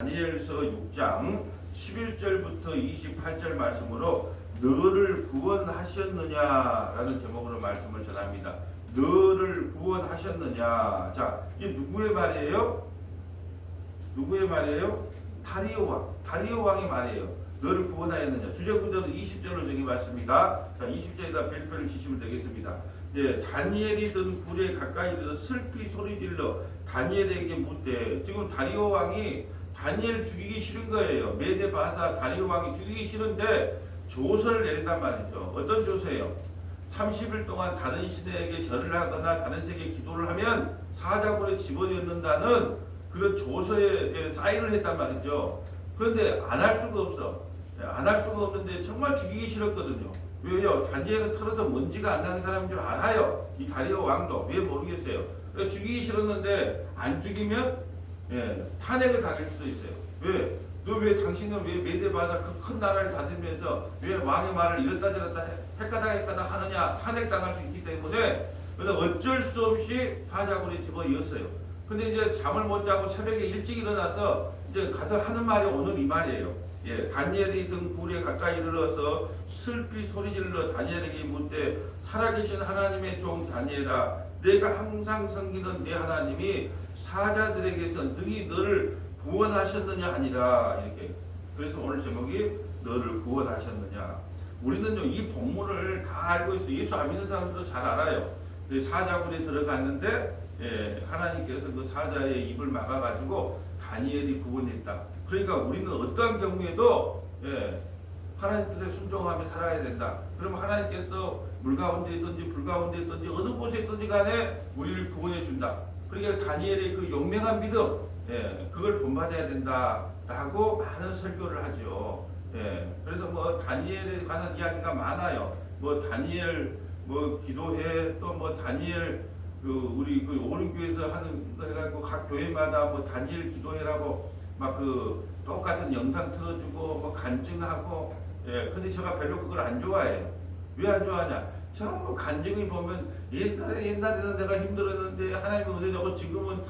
다니엘서 6장 11절부터 28절 말씀으로 너를 구원하셨느냐라는 제목으로 말씀을 전합니다. 너를 구원하셨느냐. 자, 이게 누구의 말이에요? 누구의 말이에요? 다리오 왕. 다리오 왕의 말이에요. 너를 구원하였느냐. 주제구절은 20절로 정해 봤습니다. 자, 20절에다 별표를 치시면 되겠습니다. 예, 다니엘이 든 굴에 가까이 들어 슬피 소리질러 다니엘에게 묻되, 지금 다리오 왕이 다니엘 죽이기 싫은 거예요. 메데 바사 다리오 왕이 죽이기 싫은데 조서를 내린단 말이죠. 어떤 조서예요? 30일 동안 다른 시대에게 절을 하거나 다른 세계에 기도를 하면 사자굴에 집어넣는다는 그런 조서에 사인을 했단 말이죠. 그런데 안 할 수가 없어. 안 할 수가 없는데 정말 죽이기 싫었거든요. 왜요? 다니엘은 털어서 먼지가 안 나는 사람인 줄 알아요. 이 다리오 왕도. 왜 모르겠어요. 그러니까 죽이기 싫었는데 안 죽이면 탄핵을 당할 수도 있어요. 왜? 너 왜 당신은 왜 메데바다 그 큰 나라를 다스리면서 왜 왕의 말을 이랬다 저랬다 헷가닥 하느냐. 탄핵당할 수 있기 때문에 그래서 어쩔 수 없이 사자굴에 집어넣었어요. 근데 이제 잠을 못 자고 새벽에 일찍 일어나서 이제 가서 하는 말이 오늘 이 말이에요. 다니엘이 든 굴에 가까이 이르러서 슬피 소리질러 다니엘에게 묻되, 살아계신 하나님의 종 다니엘아, 내가 항상 섬기는 내 하나님이 사자들에게서 능히 너를 구원하셨느냐 하니라. 이렇게. 그래서 오늘 제목이 너를 구원하셨느냐. 우리는요 이 본문을 다 알고 있어요. 예수 안 믿는 사람들도 잘 알아요. 사자굴에 들어갔는데 하나님께서 그 사자의 입을 막아가지고 다니엘이 구원했다. 그러니까 우리는 어떠한 경우에도 하나님 뜻에 순종하며 살아야 된다. 그러면 하나님께서 물 가운데 있든지 불 가운데 있든지 어느 곳에 있든지 간에 우리를 구원해 준다. 그러니까 다니엘의 그 용맹한 믿음, 그걸 본받아야 된다라고 많은 설교를 하죠. 그래서 뭐 다니엘에 관한 이야기가 많아요. 뭐 다니엘 뭐 기도해, 또 뭐 다니엘 그 우리 그 오른교에서 하는 거 해가지고 각 교회마다 뭐 다니엘 기도해라고 막 그 똑같은 영상 틀어주고 뭐 간증하고. 근데 제가 별로 그걸 안 좋아해요. 왜 안 좋아하냐? 전부 간증이 보면 옛날에는 내가 힘들었는데 하나님의 은혜 주고 지금은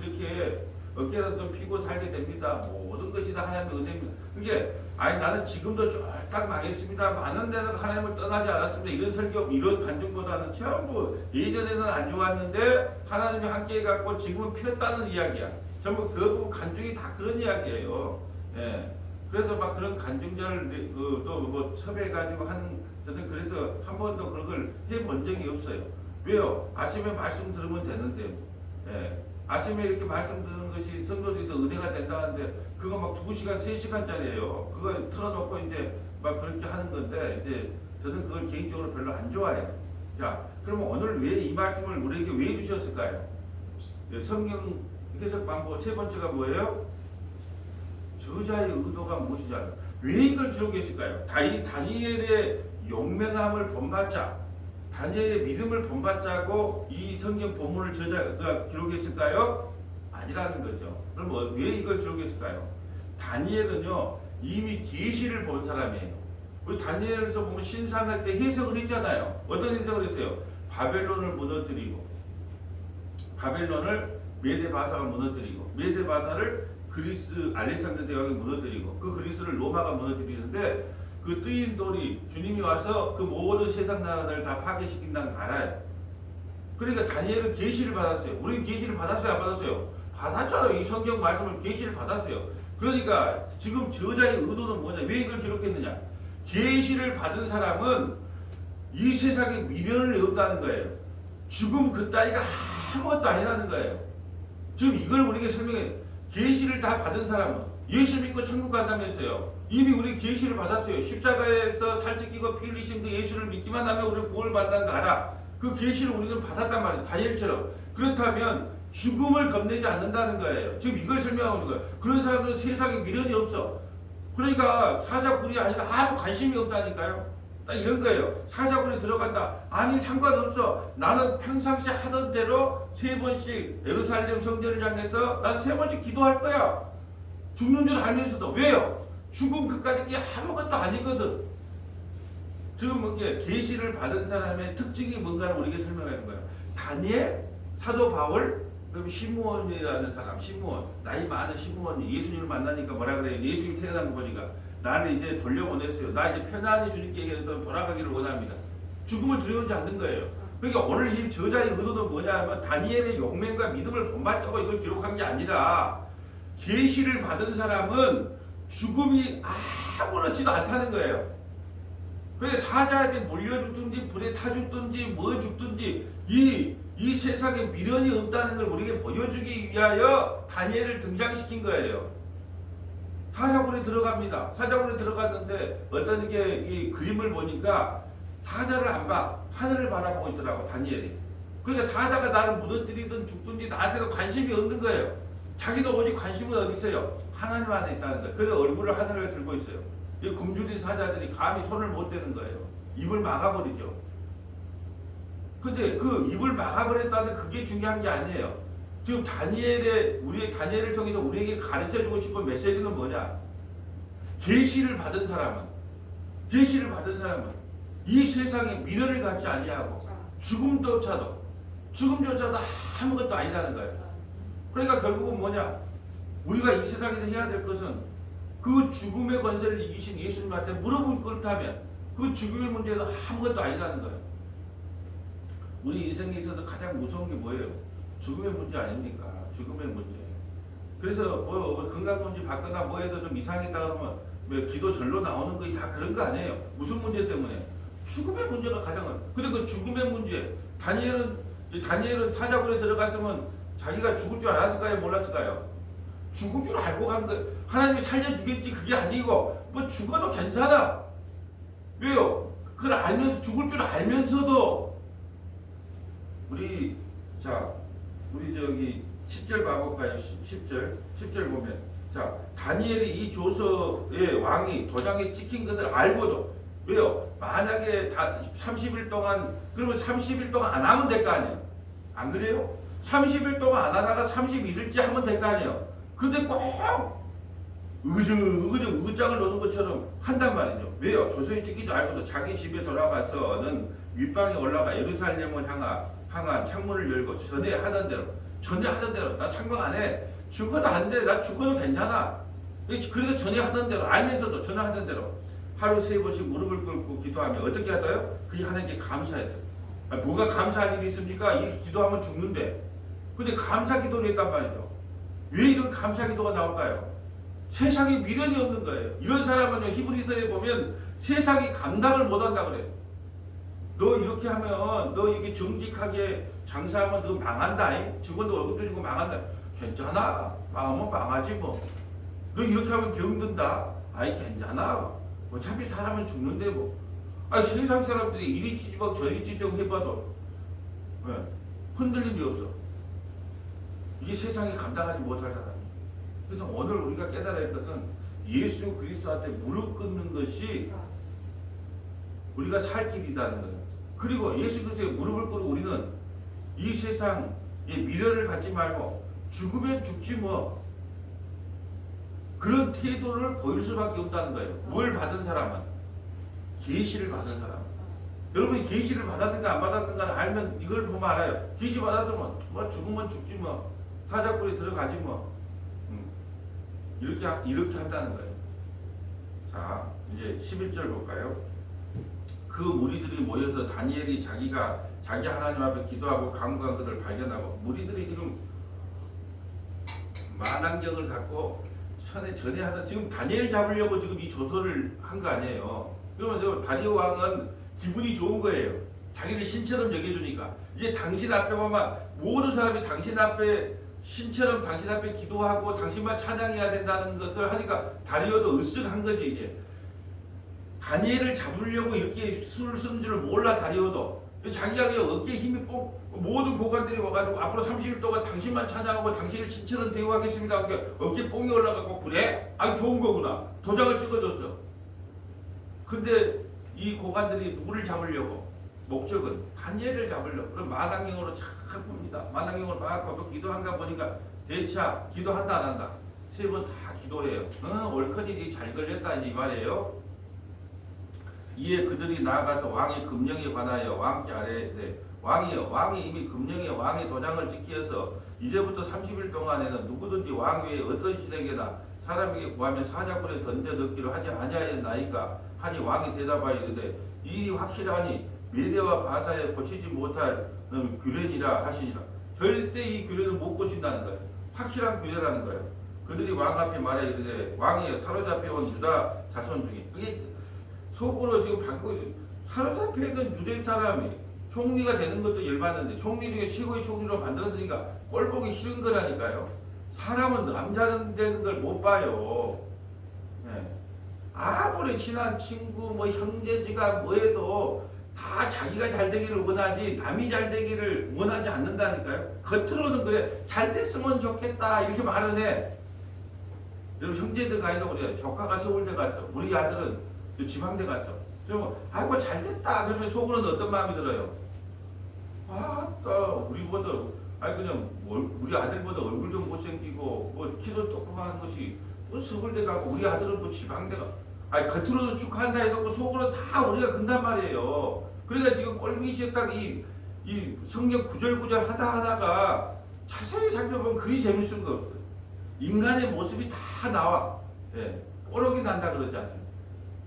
이렇게 어깨라도 피고 살게 됩니다. 모든 것이 다 하나님의 은혜입니다. 그게 나는 지금도 쫄딱 망했습니다. 많은 데는 하나님을 떠나지 않았습니다. 이런 설교, 이런 간증보다는 전부 예전에는 안 좋았는데 하나님이 함께 해갖고 지금은 피었다는 이야기야. 전부 그 간증이 다 그런 이야기예요. 그래서 막 그런 간증자를 또 뭐 섭외해가지고 하는, 저는 그래서 한 번도 그런 걸 해본 적이 없어요. 왜요? 아침에 말씀 들으면 되는데, 아침에 이렇게 말씀 듣는 것이 성도들이 은혜가 된다는데, 그거 막 2시간, 3시간짜리예요. 그거 틀어놓고 이제 막 그렇게 하는 건데, 이제 저는 그걸 개인적으로 별로 안 좋아해요. 자, 그러면 오늘 왜 이 말씀을 우리에게 왜 주셨을까요? 성경 해석 방법 세 번째가 뭐예요? 저자의 의도가 무엇이냐? 왜 이걸 기록했을까요? 다니엘의 용맹함을 본받자, 다니엘의 믿음을 본받자고 이 성경 본문을 저자가 기록했을까요? 아니라는 거죠. 그럼 왜 이걸 기록했을까요? 다니엘은요 이미 계시를 본 사람이에요. 우리 다니엘에서 보면 신상할 때 해석을 했잖아요. 어떤 해석을 했어요? 바벨론을 무너뜨리고, 바벨론을 메데바사가 무너뜨리고, 메데바사를 그리스 알렉산더 대왕이 무너뜨리고, 그 그리스를 로마가 무너뜨리는데 그 뜨인 돌이 주님이 와서 그 모든 세상 나라들을 다 파괴시킨다는 걸 알아요. 그러니까 다니엘은 계시를 받았어요. 우리는 계시를 받았어요, 안 받았어요? 받았잖아요. 이 성경 말씀을 계시를 받았어요. 그러니까 지금 저자의 의도는 뭐냐? 왜 이걸 기록했느냐? 계시를 받은 사람은 이 세상에 미련을 없다는 거예요. 죽음 그 따위가 아무것도 아니라는 거예요. 지금 이걸 우리에게 설명해. 계시를 다 받은 사람은 예수 믿고 천국 간다면서요. 이미 우리 계시를 받았어요. 십자가에서 살찌끼고 피 흘리신 그 예수를 믿기만 하면 우리 구원을 받는다는 거 알아. 그 계시를 우리는 받았단 말이에요. 다니엘처럼. 그렇다면 죽음을 겁내지 않는다는 거예요. 지금 이걸 설명하고 있는 거예요. 그런 사람들은 세상에 미련이 없어. 그러니까 사자굴이 아니라 아무 관심이 없다니까요. 딱 이런 거예요. 사자굴에 들어간다. 아니 상관없어. 나는 평상시 하던 대로 3번씩 예루살렘 성전을 향해서 난 3번씩 기도할 거야. 죽는 줄 알면서도. 왜요? 죽음 그까짓 게 아무것도 아니거든. 지금 뭐게 계시를 받은 사람의 특징이 뭔가를 우리에게 설명하는 거예요. 다니엘, 사도 바울, 그럼 시므온이라는 사람, 시므온, 나이 많은 시므온이 예수님을 만나니까 뭐라 그래요? 예수님 태어난 거 보니까 나를 이제 돌려보냈어요. 나 이제 편안히 주님께 돌아가기를 원합니다. 죽음을 두려워하지 않는 거예요. 그러니까 오늘 이 저자의 의도는 뭐냐면 다니엘의 용맹과 믿음을 본받자고 이걸 기록한 게 아니라 계시를 받은 사람은 죽음이 아무렇지도 않다는 거예요. 그래서 사자에게 물려 죽든지 불에 타 죽든지 뭐 죽든지 이 세상에 미련이 없다는 걸 우리에게 보여주기 위하여 다니엘을 등장시킨 거예요. 사자굴에 들어갑니다. 사자굴에 들어갔는데 어떤 게 이 그림을 보니까 사자를 안 봐. 하늘을 바라보고 있더라고 다니엘이. 그러니까 사자가 나를 무너뜨리든 죽든지 나한테도 관심이 없는 거예요. 자기도 오직 관심은 어디 있어요? 하나님 안에 있다는 거예요. 그래서 얼굴을 하늘에 들고 있어요. 이 굶주린 사자들이 감히 손을 못 대는 거예요. 입을 막아버리죠. 근데 그 입을 막아버렸다는 그게 중요한 게 아니에요. 지금 우리의 다니엘을 통해서 우리에게 가르쳐주고 싶은 메시지는 뭐냐? 계시를 받은 사람은 이 세상에 미련을 갖지 아니하고 죽음조차도 아무것도 아니라는 거예요. 그러니까 결국은 뭐냐? 우리가 이 세상에서 해야 될 것은 그 죽음의 권세를 이기신 예수님한테 무릎을 꿇다면 그 죽음의 문제는 아무것도 아니라는 거예요. 우리 인생에 있어서 가장 무서운 게 뭐예요? 죽음의 문제 아닙니까? 죽음의 문제. 그래서 뭐 건강 문제 받거나 뭐 해서 좀 이상했다 그러면 뭐 기도 절로 나오는 거 다 그런 거 아니에요. 무슨 문제 때문에? 죽음의 문제가 가장. 근데 그 죽음의 문제, 다니엘은 사자굴에 들어갔으면 자기가 죽을 줄 알았을까요? 몰랐을까요? 죽을 줄 알고 간 거. 하나님이 살려주겠지 그게 아니고 뭐 죽어도 괜찮아. 왜요? 그걸 알면서 죽을 줄 알면서도 우리 저기 10절 봐볼까요? 10절 보면 자 다니엘이 이 조서의 왕이 도장에 찍힌 것을 알고도 왜요? 만약에 다 30일 동안 그러면 30일 동안 안 하면 될 거 아니에요? 안 그래요? 30일 동안 안 하다가 31일째 하면 될 거 아니에요? 근데 꼭 의장을 놓는 것처럼 한단 말이죠. 왜요? 조서에 찍기도 알고도 자기 집에 돌아가서는 윗방에 올라가 예루살렘을 향한 창문을 열고 전에하던 대로 나 상관 안 해. 죽어도 안 돼. 나 죽어도 괜찮아. 그래도 전에하던 대로 알면서도 전에하던 대로 하루 3번씩 무릎을 꿇고 기도하며 어떻게 하다요? 그게 하나님께 감사해야 돼요. 뭐가 감사할 일이 있습니까? 이 기도하면 죽는데. 근데 감사 기도를 했단 말이죠. 왜 이런 감사 기도가 나올까요? 세상에 미련이 없는 거예요. 이런 사람은 히브리서에 보면 세상이 감당을 못한다 그래요. 너 이렇게 하면 너 이게 정직하게 장사하면 너 망한다. 직원도 월급도 주고 망한다. 괜찮아. 망하면 망하지 뭐. 너 이렇게 하면 병든다. 아이 괜찮아. 어차피 사람은 죽는데 뭐. 아니 세상 사람들이 이리 찌지고 저리 찌지고 해봐도 흔들림이 없어. 이게 세상이 감당하지 못할 사람이. 그래서 오늘 우리가 깨달아야 할 것은 예수 그리스도한테 무릎 꿇는 것이 우리가 살 길이라는 거예요. 그리고 예수 그리스도에 무릎을 꿇고 우리는 이 세상에 미련을 갖지 말고 죽으면 죽지 뭐 그런 태도를 보일 수밖에 없다는 거예요. 뭘 받은 사람은 계시를 받은 사람. 여러분이 계시를 받았는가 안 받았는가를 알면 이걸 보면 알아요. 계시 받았으면 뭐 죽으면 죽지 뭐 사자굴에 들어가지 뭐 이렇게 한다는 거예요. 자 이제 11절 볼까요? 그 무리들이 모여서 다니엘이 자기 하나님 앞에 기도하고 간구한 것을 발견하고 무리들이 지금 만왕경을 갖고 전에 하던 지금 다니엘 잡으려고 지금 이 조서를 한 거 아니에요. 그러면 저 다리오 왕은 기분이 좋은 거예요. 자기를 신처럼 여겨주니까 이제 당신 앞에 보면 모든 사람이 당신 앞에 신처럼 당신 앞에 기도하고 당신만 찬양해야 된다는 것을 하니까 다리오도 으쓱한 거지. 이제 다니엘을 잡으려고 이렇게 술을 쓰는 줄을 몰라. 다리오도 자기가 그냥 어깨에 힘이 모든 고관들이 와가지고 앞으로 30일 동안 당신만 찬양하고 당신을 신처럼 대우하겠습니다. 어깨 뽕이 올라가고 그래? 아니 좋은 거구나. 도장을 찍어줬어. 근데 이 고관들이 누구를 잡으려고? 목적은 다니엘을 잡으려고. 그럼 마당경으로 착 봅니다. 마당경으로 막 가서 기도한가 보니까 대차 기도한다 안 한다. 3번 다 기도해요. 옳거니 잘 걸렸다 이 말이에요. 이에 그들이 나아가서 왕의 금령에 관하여 왕께 아뢰되 왕이 이미 금령에 왕의 도장을 찍혀서 이제부터 30일 동안에는 누구든지 왕 외에 어떤 신에게나 사람에게 구하면 사자굴에 던져 넣기로 하지 아니하였나이까 하니 왕이 대답하여 이르되 이 일이 확실하니 메대와 바사에 고치지 못할 규례니라 하시니라. 절대 이 규례를 못 고친다는 거예요. 확실한 규례라는 거예요. 그들이 왕 앞에 말해 이르되 왕이 사로잡혀온 유다 자손 중에 그게 속으로 지금 사로잡혀 있는 유대 사람이 총리가 되는 것도 열받는데 총리 중에 최고의 총리로 만들었으니까 꼴 보기 싫은 거라니까요. 사람은 남자는 되는 걸 못 봐요. 네. 아무리 친한 친구 뭐 형제지가 뭐해도 다 자기가 잘 되기를 원하지 남이 잘 되기를 원하지 않는다니까요. 겉으로는 그래 잘 됐으면 좋겠다 이렇게 말은 해. 여러분 형제들 가이도 그래요. 조카가 서울대 갔어. 우리 아들은 지방대 갔어. 그러면 아이고 잘 됐다 그러면 속으로는 어떤 마음이 들어요? 아따 우리보다 아니 그냥 우리 아들보다 얼굴도 못생기고 뭐 키도 조그마한 것이 뭐 서울대 가고 우리 아들은 뭐 지방대 가 아니 겉으로는 축하한다 해놓고 속으로는 다 우리가 근단 말이에요. 그러니까 지금 꼴보기 딱 이 성경 구절구절 하다가 자세히 살펴보면 그리 재밌는 거 없어요. 인간의 모습이 다 나와. 예, 뽀록이 난다 그러잖아요.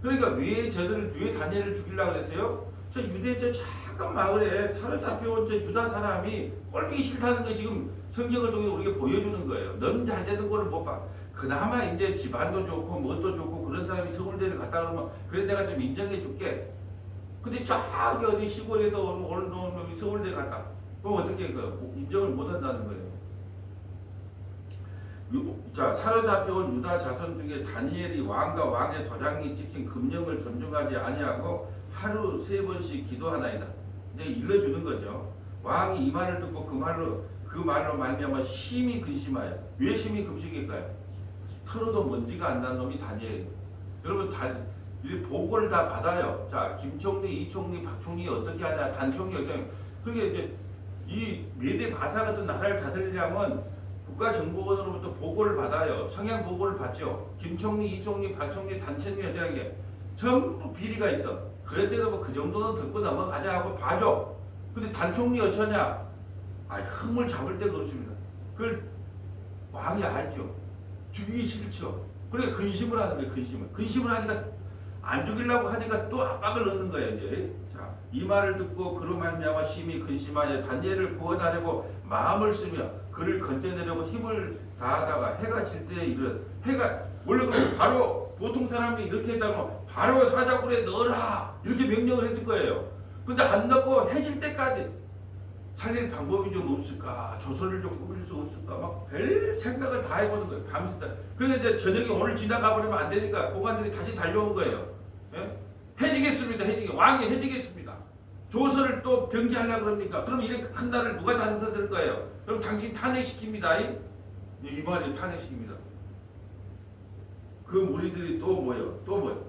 그러니까 왜 다니엘을 죽이려고 그랬어요? 저 유대 저 작은 마을에 사로잡혀온 저 유다 사람이 꼴보기 싫다는 거 지금 성경을 통해서 우리가 보여주는 거예요. 넌 잘 되는 거를 못 봐. 그나마 이제 집안도 좋고 뭣도 좋고 그런 사람이 서울대를 갔다 그러면 그래 내가 좀 인정해 줄게. 근데 저기 어디 시골에서 오는 놈이 서울대 갔다. 그럼 어떻게 인정을 못 한다는 거예요. 자, 사로잡혀온 유다 자손 중에 다니엘이 왕과 왕의 도장이 찍힌 금령을 존중하지 아니하고 하루 3번씩 기도하나이다. 이제 일러주는 거죠. 왕이 이 말을 듣고 그 말로 말미암아 심히 근심하여. 왜 심히 근심일까요? 털어도 먼지가 안 난 놈이 다니엘이에요. 여러분 이 보고를 다 받아요. 자, 김총리, 이총리, 박총리 어떻게 하냐, 단총리 어떻게 하냐. 그게 이제 이 메대 바사 같은 나라를 다스리려면 국가정보원으로부터 보고를 받아요. 성향 보고를 받죠. 김총리, 이총리, 박총리, 단총리 어떻게 하는 게 전부 비리가 있어. 그런데도 뭐 그 정도는 듣고 넘어가자 하고 봐줘. 근데 단총리 어쩌냐? 흠을 잡을 데가 없습니다. 그걸 왕이 알죠. 죽이기 싫죠. 그러니까 근심을 하는 거예요. 근심을 하니까 안 죽이려고 하니까 또 압박을 넣는 거예요. 이제 자, 이 말을 듣고 그로 말미암아 심히 근심하여 다니엘을 구원하려고 마음을 쓰며 그를 건져내려고 힘을 다하다가 해가 질 때에 이르 해가 원래 그러면 바로 보통 사람이 이렇게 했다면 바로 사자굴에 넣어라 이렇게 명령을 했을 거예요. 근데 안 넣고 해질 때까지 살릴 방법이 좀 없을까? 조선을 좀 꾸밀 수 없을까? 막 별 생각을 다 해보는 거예요. 밤새. 그런데 이제 저녁에 오늘 지나가 버리면 안 되니까 고관들이 다시 달려온 거예요. 예? 해지겠습니다. 왕이 해지겠습니다. 조선을 또 병기하려고 그럽니까? 그럼 이렇게 큰 나라를 누가 다스릴 거예요? 그럼 당신 탄핵시킵니다. 이 말이 탄핵시킵니다. 그 무리들이 또 뭐예요?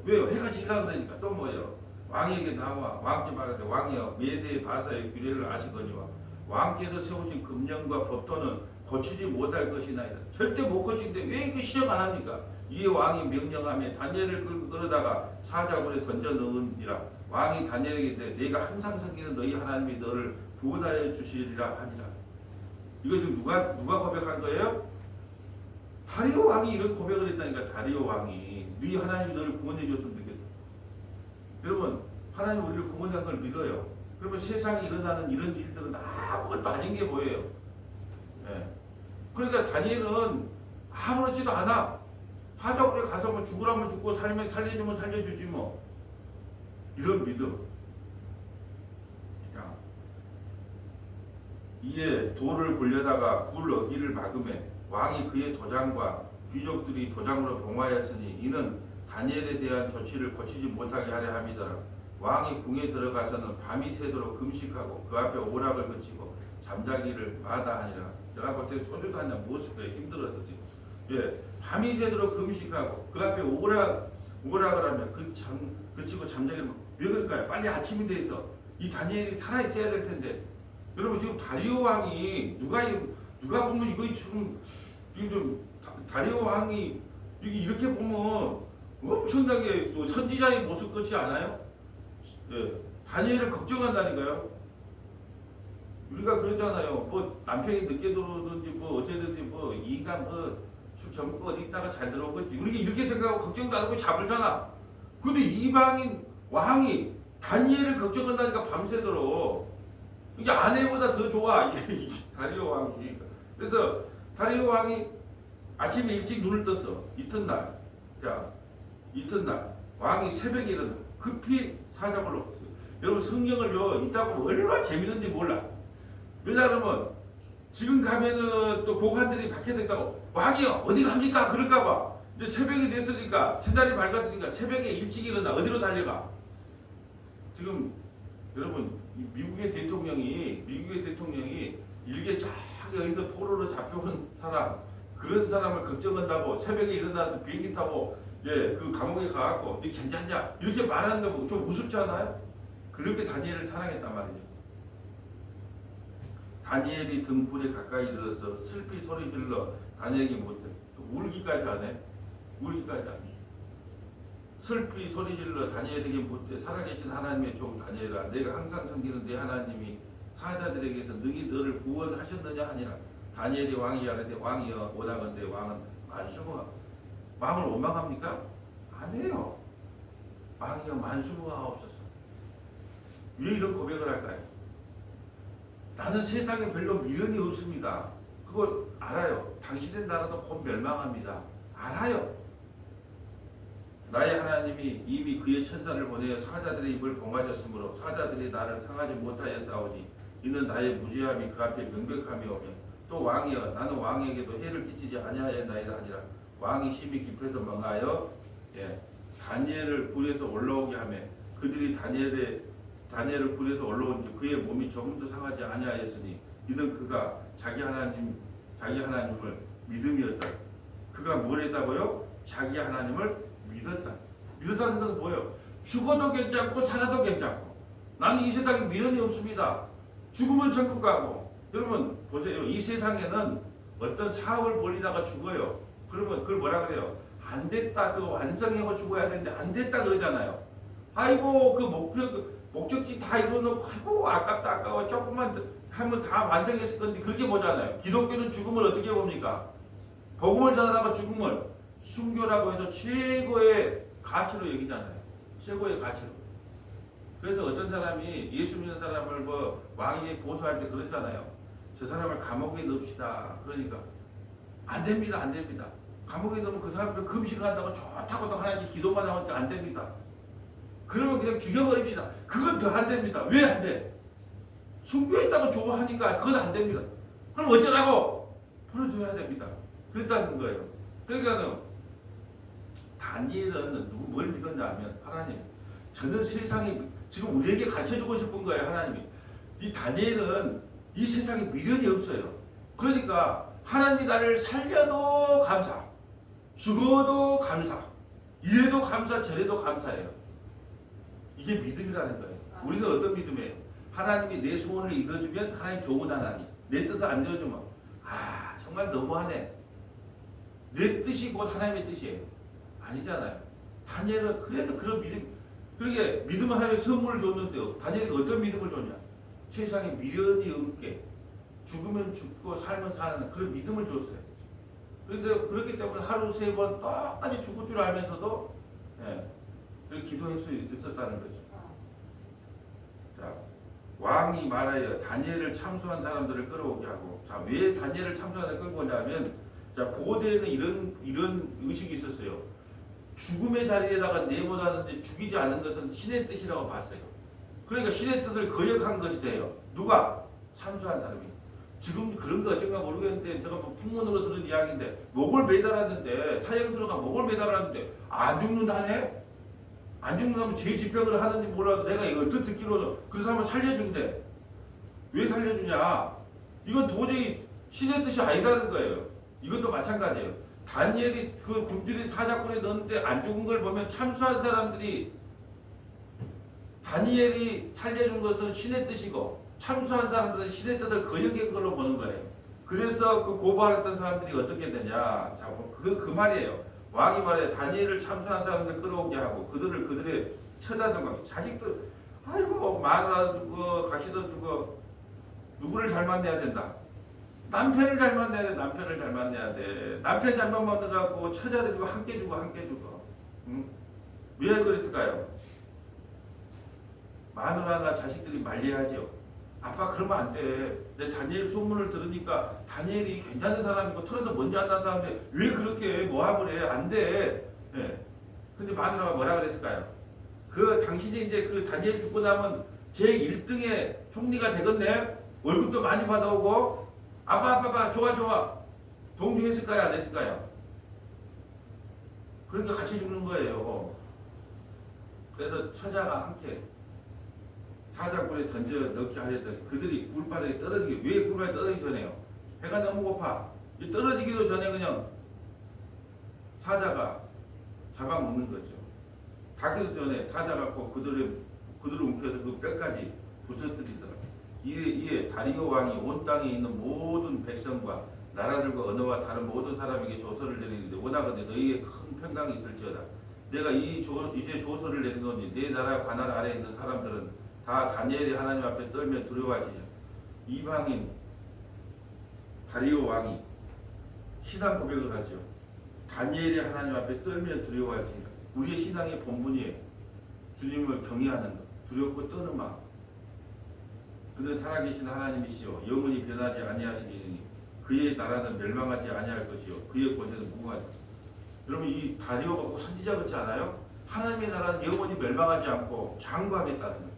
왜요? 해가 지려고 그러니까 또 뭐예요? 왕에게 나와 왕께 말하되 왕이여 메대 바사의 규례를 아시거니와 왕께서 세우신 금령과 법도는 고치지 못할 것이나이다. 절대 못 고치는데 왜 이렇게 시험 안 합니까? 이에 왕이 명령하며 다니엘을 끌어다가 사자굴에 던져 넣으니라. 왕이 다니엘에게 이르되 내가 항상 섬기는 너희 하나님이 너를 구원하여 주시리라 하니라. 이거 지금 누가 고백한 거예요? 다리오 왕이 이런 고백을 했다니까. 다리오 왕이 네 하나님이 너를 구원해 줬으면 좋겠다. 여러분 하나님 우리를 구원한 걸 믿어요. 그러면 세상에 일어나는 이런 일들은 아무것도 아닌 게 보여요. 예. 그러니까 다니엘은 아무렇지도 않아. 사자굴에 가서 뭐 죽으라면 죽고 살면 살려주면 살려주지 뭐. 이런 믿음. 야. 이에 돌을 굴려다가 굴 어기를 막음에 왕이 그의 도장과 귀족들이 도장으로 봉하였으니 이는 다니엘에 대한 조치를 고치지 못하게 하려 함이더라. 왕이 궁에 들어가서는 밤이 새도록 금식하고 그 앞에 오락을 그치고 잠자기를 마다하니라. 내가 볼 때 소주도 한잔 먹었을 거예요. 힘들어서 지금. 예, 밤이 새도록 금식하고 그 앞에 오락을 하면 그치고 잠자기를 왜 그럴까요? 빨리 아침이 돼 있어. 이 다니엘이 살아 있어야 될 텐데. 여러분 지금 다리오 왕이 누가 보면 이거 지금 다리오 왕이 이렇게 보면 엄청나게 선지자의 모습 같지 않아요? 예, 다니엘을 걱정한다니까요. 우리가 그러잖아요. 뭐 남편이 늦게 들어오든지 뭐 어쨌든지 뭐 이 인간 뭐술 처먹고 어디 있다가 잘 들어오겠지. 우리가 이렇게 생각하고 걱정도 안 하고 잡을잖아. 근데 이방인 왕이 다니엘을 걱정한다니까 밤새도록 이게 아내보다 더 좋아. 이게 다리오 왕이. 그래서 다리오 왕이 아침에 일찍 눈을 떴어. 이튿날. 자, 이튿날 왕이 새벽에 일어나 급히 사자굴로 갔어요. 여러분 성경을요 읽다 보면 얼마나 재밌는지 몰라. 왜냐하면 지금 가면은 또 고관들이 밖에 있다고 왕이요 어디 갑니까? 그럴까봐 이제 새벽이 됐으니까 새달이 밝았으니까 새벽에 일찍 일어나 어디로 달려가? 지금 여러분 미국의 대통령이 일개 쫙 어디서 포로로 잡혀온 사람 그런 사람을 걱정한다고 새벽에 일어나서 비행기 타고 그 감옥에 가갖고 너 괜찮냐 이렇게 말하는 거 좀 우습지 않아요? 그렇게 다니엘을 사랑했단 말이죠. 다니엘이 등불에 가까이 들어서 슬피 소리 질러 다니엘에게 못해 울기까지 하네. 울기까지 하네. 슬피 소리 질러 다니엘에게 못해 살아계신 하나님의 종 다니엘아 내가 항상 섬기는 내 하나님이 사자들에게서 능히 너를 구원하셨느냐 하니라. 다니엘이 왕이 하는데 왕이여 원하건대 왕은 만수무하. 왕을 원망합니까? 아니에요. 왕이여 만수무하옵소서. 왜 이런 고백을 할까요? 나는 세상에 별로 미련이 없습니다. 그걸 알아요. 당신의 나라도 곧 멸망합니다. 알아요. 나의 하나님이 이미 그의 천사를 보내어 사자들의 입을 봉하셨으므로 사자들이 나를 상하지 못하여 싸우지. 이는 나의 무죄함이 그 앞에 명백함이 오며 또 왕이여 나는 왕에게도 해를 끼치지 아니하였나이다 하니라. 왕이 심히 깊어서 망하여 다니엘을 불에서 올라오게 하며 그들이 다니엘을 불에서 올라온 지 그의 몸이 조금도 상하지 아니하였으니 이는 그가 자기 하나님을 믿음이었다. 그가 뭘 했다고요? 자기 하나님을 믿었다. 믿었다는 것은 뭐예요? 죽어도 괜찮고 살아도 괜찮고 나는 이 세상에 미련이 없습니다. 죽으면 천국 가고. 여러분 보세요. 이 세상에는 어떤 사업을 벌리다가 죽어요. 그러면 그걸 뭐라 그래요? 안 됐다. 그거 완성하고 죽어야 되는데 안 됐다 그러잖아요. 아이고 그 목적지 다 이뤄놓고 아이고 아깝다 아까워 조금만 하면 다 완성했을 건데 그렇게 보잖아요. 기독교는 죽음을 어떻게 봅니까? 복음을 전하다가 죽음을 순교라고 해서 최고의 가치로 여기잖아요. 최고의 가치로. 그래서 어떤 사람이 예수 믿는 사람을 뭐 왕에게 고소할 때 그랬잖아요. 저 사람을 감옥에 넣읍시다. 그러니까 안 됩니다. 안 됩니다. 감옥에 넣으면 그 사람들 금식한다고 좋다고도 하나님 기도만 하니까 안 됩니다. 그러면 그냥 죽여버립시다. 그건 더 안 됩니다. 왜 안 돼? 순교했다고 좋아하니까 그건 안 됩니다. 그럼 어쩌라고? 풀어줘야 됩니다. 그랬다는 거예요. 그러니까는 다니엘은 뭘 믿었냐 하면 하나님 저는 세상에 지금 우리에게 가르쳐주고 싶은 거예요. 하나님이 이 다니엘은 이 세상에 미련이 없어요. 그러니까 하나님이 나를 살려도 감사 죽어도 감사 이래도 감사 저래도 감사해요. 이게 믿음이라는 거예요. 우리는 어떤 믿음이에요? 하나님이 내 소원을 이뤄주면 하나님 좋은 하나님 내 뜻을 안 이뤄주면 정말 너무하네. 내 뜻이 곧 하나님의 뜻이에요. 아니잖아요. 다니엘은 그래도 그런 믿음 그러게 믿음을 하나님의 선물을 줬는데요. 다니엘이 어떤 믿음을 줬냐? 세상에 미련이 없게 죽으면 죽고 살면 사는 그런 믿음을 줬어요. 그런데 그렇기 때문에 하루 3번 똑같이 죽을 줄 알면서도 그렇게 기도할 수 있었다는 거죠. 자, 왕이 말하여 다니엘을 참수한 사람들을 끌어오게 하고 자, 왜 다니엘을 참수한 사람을 끌고 오냐면 자, 고대에는 이런 의식이 있었어요. 죽음의 자리에다가 내보내는데 죽이지 않은 것은 신의 뜻이라고 봤어요. 그러니까 신의 뜻을 거역한 것이 돼요. 누가? 참수한 사람이. 지금 그런 거 어쩐가 모르겠는데 제가 뭐 풍문으로 들은 이야기인데 목을 매달았는데 사형수로가 목을 매달았는데 안 죽는다네? 안 죽는다면 제 집행을 하는지 몰라도 내가 이거 어떻게 듣기로는 그 사람을 살려준대. 왜 살려주냐? 이건 도저히 신의 뜻이 아니라는 거예요. 이것도 마찬가지예요. 다니엘이 그 굶주린 사자굴에 넣었는데 안 죽은 걸 보면 참수한 사람들이 다니엘이 살려준 것은 신의 뜻이고 참수한 사람들은 신의 뜻을 거역한 걸로 보는 거예요. 그래서 그 고발했던 사람들이 어떻게 되냐? 자, 그 말이에요. 왕이 말해 다니엘을 참수한 사람들 끌어오게 하고 그들의 처자들과 자식들 아이고 마누라 주고 가시도 주고 누구를 잘 만나야 된다? 남편을 잘 만나야 돼. 남편을 잘 만나야 돼. 남편 잘못 만나갖고 처자들이고 함께 주고 함께 주고. 응? 왜 그랬을까요? 마누라나 자식들이 말려야죠. 아빠 그러면 안 돼. 내 다니엘 소문을 들으니까 다니엘이 괜찮은 사람이고 털에서 먼저 한다는 사람인데 왜 그렇게 모함을 해? 안 돼. 예. 근데 마누라가 뭐라 그랬을까요? 그 당신이 이제 그 다니엘 죽고 나면 제 1등의 총리가 되겠네. 월급도 많이 받아오고 아빠 좋아 동조했을까요? 안 했을까요? 그러니까 같이 죽는 거예요. 그래서 처자가 함께 사자굴에 던져 넣게 하였더니 그들이 굴바닥에 떨어지기. 왜 굴바닥에 떨어지기 전에요? 해가 너무 고파. 이 떨어지기도 전에 그냥 사자가 잡아먹는 거죠. 닿기도 전에 사자가 그들을 움켜서 그 뼈까지 부서뜨리더라. 이에 다리오 왕이 온 땅에 있는 모든 백성과 나라들과 언어와 다른 모든 사람에게 조서를 내리는데 원하건대 너희의 큰 평강이 있을지어다. 내가 이제 조서를 내리노니 내 나라 관할 아래에 있는 사람들은 다 다니엘이 하나님 앞에 떨며 두려워하지냐. 이방인 다리오 왕이 신앙 고백을 하죠. 다니엘이 하나님 앞에 떨며 두려워하지냐. 우리의 신앙의 본분이에요. 주님을 경외하는 것, 두렵고 떠는 마음. 그는 살아계신 하나님이시요 영원히 변하지 아니하시리니 그의 나라는 멸망하지 아니할 것이요 그의 권세는 무궁하다. 여러분 이 다리오가 꼭 선지자 같지 않아요? 하나님의 나라는 영원히 멸망하지 않고 장구하겠다는 거예요.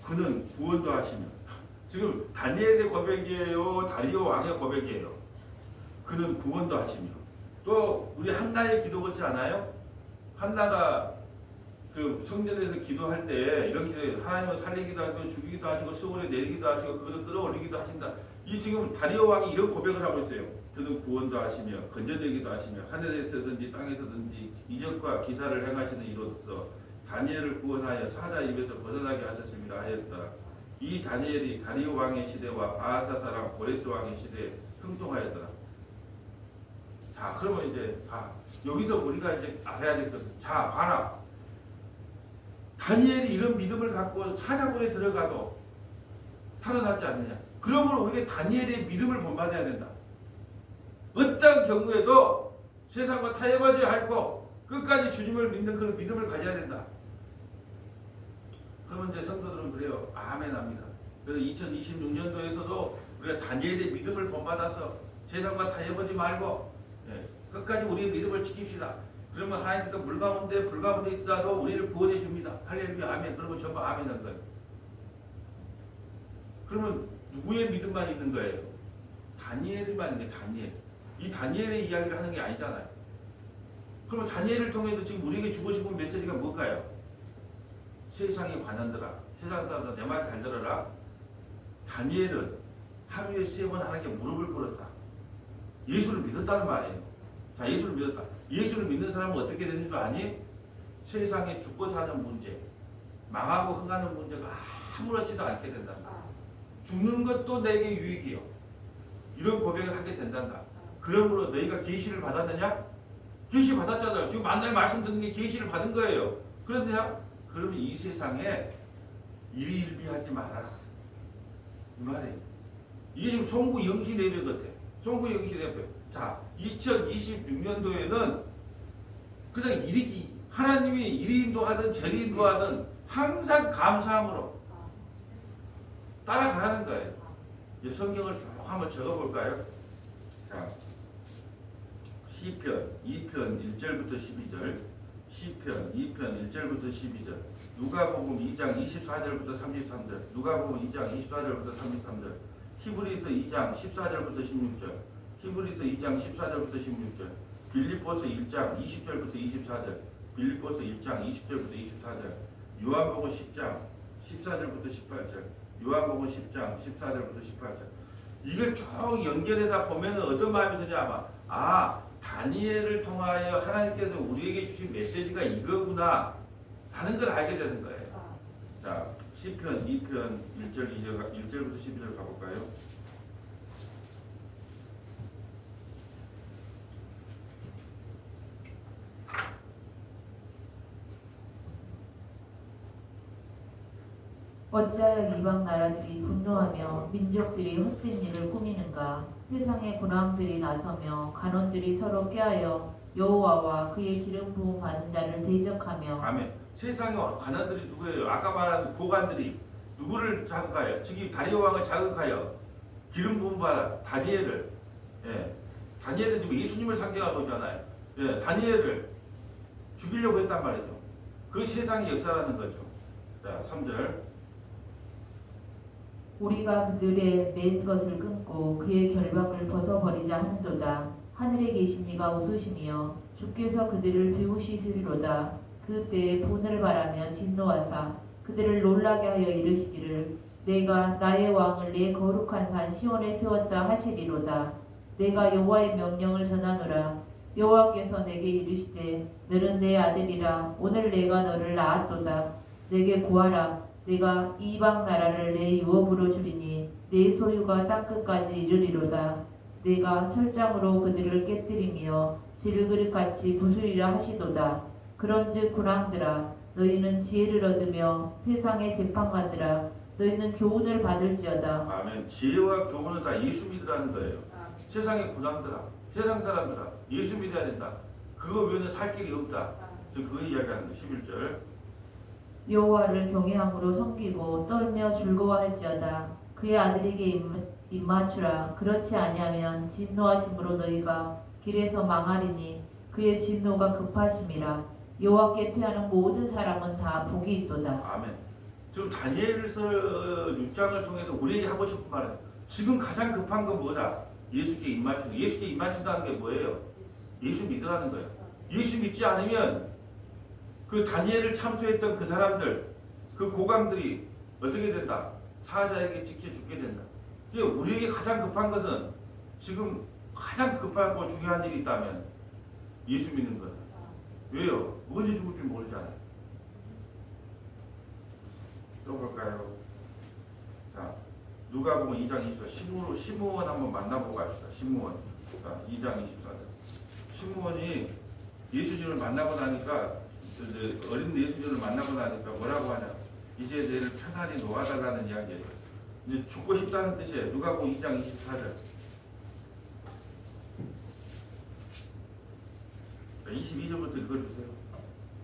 그는 구원도 하시며 지금 다니엘의 고백이에요? 다리오 왕의 고백이에요? 그는 구원도 하시며 또 우리 한나의 기도 같지 않아요? 한나가 그 성전에서 기도할 때 이렇게 하나님을 살리기도 하시고 죽이기도 하시고 수월에 내리기도 하시고 그것을 끌어올리기도 하신다. 이 지금 다리오 왕이 이런 고백을 하고 있어요. 그는 구원도 하시며 건져내기도 하시며 하늘에서든지 땅에서든지 이적과 기사를 행하시는 이로써 다니엘을 구원하여 사자 입에서 벗어나게 하셨습니다 하였더라. 이 다니엘이 다리오 왕의 시대와 바하사 사람 고레스 왕의 시대에 흥통하였더라. 자, 그러면 이제 여기서 우리가 이제 알아야 될 것은 자, 봐라. 다니엘이 이런 믿음을 갖고 사자굴에 들어가도 살아나지 않느냐. 그러므로 우리가 다니엘의 믿음을 본받아야 된다. 어떤 경우에도 세상과 타협하지 않고 끝까지 주님을 믿는 그런 믿음을 가져야 된다. 그러면 이제 성도들은 그래요. 아멘 합니다. 그래서 2026년도에서도 우리가 다니엘의 믿음을 본받아서 세상과 타협하지 말고 끝까지 우리의 믿음을 지킵시다. 그러면 하나님께서 불가운데 있다도 우리를 구원해 줍니다. 할렐루야 아멘. 그러면 전부 아멘 한 거예요. 그러면 누구의 믿음만 있는 거예요? 다니엘만 있는 게 다니엘. 이 다니엘의 이야기를 하는 게 아니잖아요. 그러면 다니엘을 통해서 지금 우리에게 주고 싶은 메시지가 뭘까요? 세상에 관한들아. 세상 사람들 내 말 잘 들어라. 다니엘은 하루에 3번 하나님께 무릎을 꿇었다. 예수를 믿었다는 말이에요. 자, 예수를 믿었다. 예수를 믿는 사람은 어떻게 되는 줄 아니? 세상에 죽고 사는 문제, 망하고 흥하는 문제가 아무렇지도 않게 된단다. 죽는 것도 내게 유익이요. 이런 고백을 하게 된단다. 그러므로 너희가 계시를 받았느냐? 계시 받았잖아요. 지금 만날 말씀 듣는 게 계시를 받은 거예요. 그런데요? 그러면 이 세상에 일희일비하지 마라. 이 말이에요. 이게 지금 송구 영신 예배 같아. 송구 영신 예배. 자, 2026년도에는 그냥 하나님이 이리 인도하든 저리 인도하든 항상 감사함으로 따라가라는 거예요. 이제 성경을 쭉 한번 적어볼까요? 자, 시편 2편 1절부터 12절, 시편 2편 1절부터 12절, 누가복음 2장 24절부터 33절, 누가복음 2장 24절부터 33절, 히브리서 2장 14절부터 16절, 히브리서 2장 14절부터 16절, 빌립보서 1장 20절부터 24절, 빌립보서 1장 20절부터 24절, 요한복음 10장 14절부터 18절, 요한복음 10장 14절부터 18절. 이걸 쭉 연결해다 보면 어떤 마음이 드냐 아마 다니엘을 통하여 하나님께서 우리에게 주신 메시지가 이거구나 하는 걸 알게 되는 거예요. 자, 시편 2편 1절부터 12절 가볼까요? 어찌하여 이방 나라들이 분노하며 민족들이 헛된 일을 꾸미는가? 세상의 군왕들이 나서며 간원들이 서로 꾀하여 여호와와 그의 기름 부음 받은 자를 대적하며. 아멘. 세상의 관원들이 누구예요? 아까 말한 고관들이 누구를 자극하여? 즉이 다리오 왕을 자극하여 기름 부음 받아 다니엘을, 예, 다니엘은 지금 예수님을 상징하고 있잖아요. 예, 다니엘을 죽이려고 했단 말이죠. 그 세상의 역사라는 거죠. 자, 3절. 우리가 그들의 맨 것을 끊고 그의 결박을 벗어버리자 하는도다. 하늘에 계신 이가 웃으시며 주께서 그들을 비우시리로다. 그때에 분을 바라며 진노하사 그들을 놀라게 하여 이르시기를 내가 나의 왕을 내 거룩한 산 시온에 세웠다 하시리로다. 내가 여호와의 명령을 전하노라. 여호와께서 내게 이르시되 너는 내 아들이라. 오늘 내가 너를 낳았도다. 내게 구하라. 내가 이방 나라를 내 유업으로 주리니 내 소유가 땅끝까지 이르리로다. 내가 철장으로 그들을 깨뜨리며 질그릇같이 부수리라 하시도다. 그런즉 군왕들아 너희는 지혜를 얻으며 세상의 재판관들아 너희는 교훈을 받을지어다. 아멘. 지혜와 교훈은 다 예수 믿으라는 거예요. 세상의 군왕들아, 세상 사람들아, 예수 믿어야 된다. 그거 외에는 살 길이 없다. 지금 그거 이야기하는 거예요. 11절. 여호와를 경외함으로 섬기고 떨며 즐거워할지어다. 그의 아들에게 입맞추라. 그렇지 아니하면 진노하심으로 너희가 길에서 망하리니 그의 진노가 급하심이라. 여호와께 피하는 모든 사람은 다 복이 있도다. 아멘. 지금 다니엘서 6장을 통해서 우리에게 하고 싶은 말은 지금 가장 급한 건 뭐다? 예수께 입맞추는. 예수께 입맞춘다는 게 뭐예요? 예수 믿으라는 거예요. 예수 믿지 않으면 그 다니엘을 참수했던 그 사람들, 그 고강들이 어떻게 된다? 사자에게 찍혀 죽게 된다. 우리에게 가장 급한 것은 지금 가장 급하고 중요한 일이 있다면 예수 믿는 거다. 왜요? 언제 죽을지 모르잖아요. 또 볼까요? 자, 누가복음 2장 24절. 시므온 한번 만나보고 갑시다. 시므온. 자, 2장 24절. 시므온이 예수님을 만나고 나니까 어린 예수님을 만나고 나니까 뭐라고 하냐? 이제 내를 편안히 놓아달라는 이야기예요. 이제 죽고 싶다는 뜻이에요. 누가복음 2장 24절. 22절부터 읽어주세요.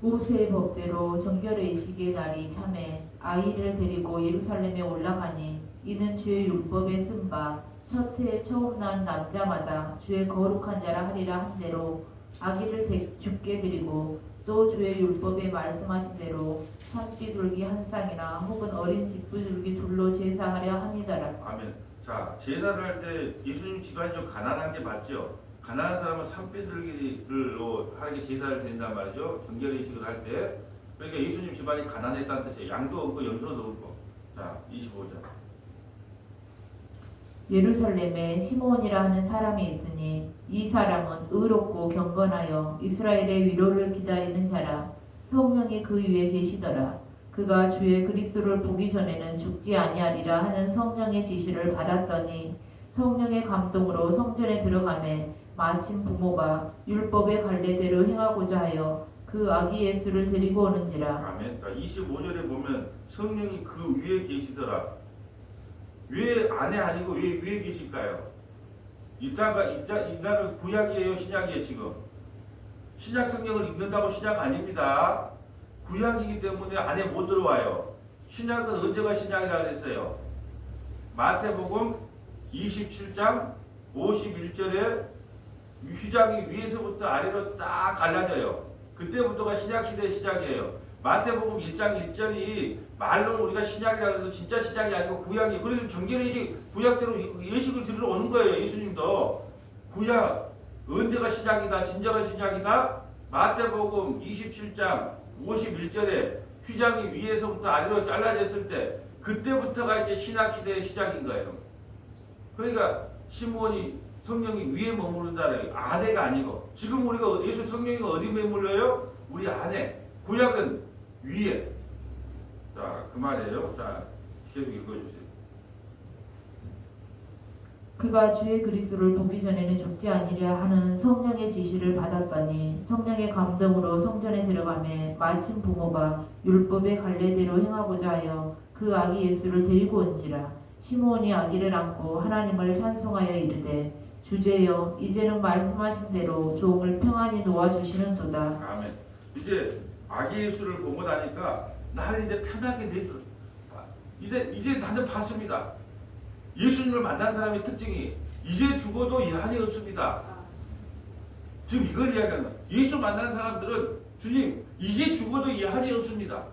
모세의 법대로 정결의식의 날이 참에 아이를 데리고 예루살렘에 올라가니 이는 주의 율법에 쓴 바 첫 해 처음 난 남자마다 주의 거룩한 자라 하리라 한 대로 아기를 죽게 드리고 또 주의 율법에 말씀하신 대로 산비둘기 한 쌍이나 혹은 어린 집비둘기 둘로 제사하려 하니더라. 아멘. 자, 제사를 할 때 예수님 집안이 좀 가난한 게 맞죠? 가난한 사람은 산비둘기로 하나님께 제사를 드린단 말이죠. 정결의식을 할 때. 그러니까 예수님 집안이 가난했다는 뜻이에요. 양도 없고 염소도 없고. 자, 25절. 예루살렘에 시므온이라 하는 사람이 있으니 이 사람은 의롭고 경건하여 이스라엘의 위로를 기다리는 자라. 성령이 그 위에 계시더라. 그가 주의 그리스도를 보기 전에는 죽지 아니하리라 하는 성령의 지시를 받았더니 성령의 감동으로 성전에 들어가매 마침 부모가 율법의 갈례대로 행하고자 하여 그 아기 예수를 데리고 오는지라. 아멘. 25절에 보면 성령이 그 위에 계시더라. 왜 안에 아니고 왜 위에 계실까요? 이날은 구약이에요, 신약이에요 지금? 신약 성경을 읽는다고 신약 아닙니다. 구약이기 때문에 안에 못 들어와요. 신약은 언제가 신약이라고 했어요? 마태복음 27장 51절에 휘장이 위에서부터 아래로 딱 갈라져요. 그때부터가 신약시대의 시작이에요. 마태복음 1장 1절이 말로는 우리가 신약이라고 해도 진짜 신약이 아니고 구약이에요. 그래서 정결의식 구약대로 예식을 드리러 오는 거예요. 예수님도. 구약 언제가 신약이다 진정한 신약이다? 마태복음 27장 51절에 휘장이 위에서부터 아래로 잘라졌을 때 그때부터가 이제 신약시대의 시작인 거예요. 그러니까 시므온이 성령이 위에 머무른다는 아내가 아니고 지금 우리가 예수 성령이 어디 머물러요? 우리 안에. 구약은 위에. 자, 그 말이에요. 자, 계속 읽어주세요. 그가 주의 그리스도를 보기 전에는 죽지 아니랴 하는 성령의 지시를 받았더니 성령의 감동으로 성전에 들어가매 마침 부모가 율법의 관례대로 행하고자 하여 그 아기 예수를 데리고 온지라. 시므온이 아기를 안고 하나님을 찬송하여 이르되 주제여 이제는 말씀하신 대로 종을 평안히 놓아주시는도다. 아멘. 이제 아기 예수를 보고 나니까 나를 이제 편하게 내줘. 이제 나는 봤습니다. 예수님을 만난 사람의 특징이 이제 죽어도 예한이 없습니다. 지금 이걸 이야기하는 거예요. 예수 만난 사람들은 주님 이제 죽어도 예한이 없습니다.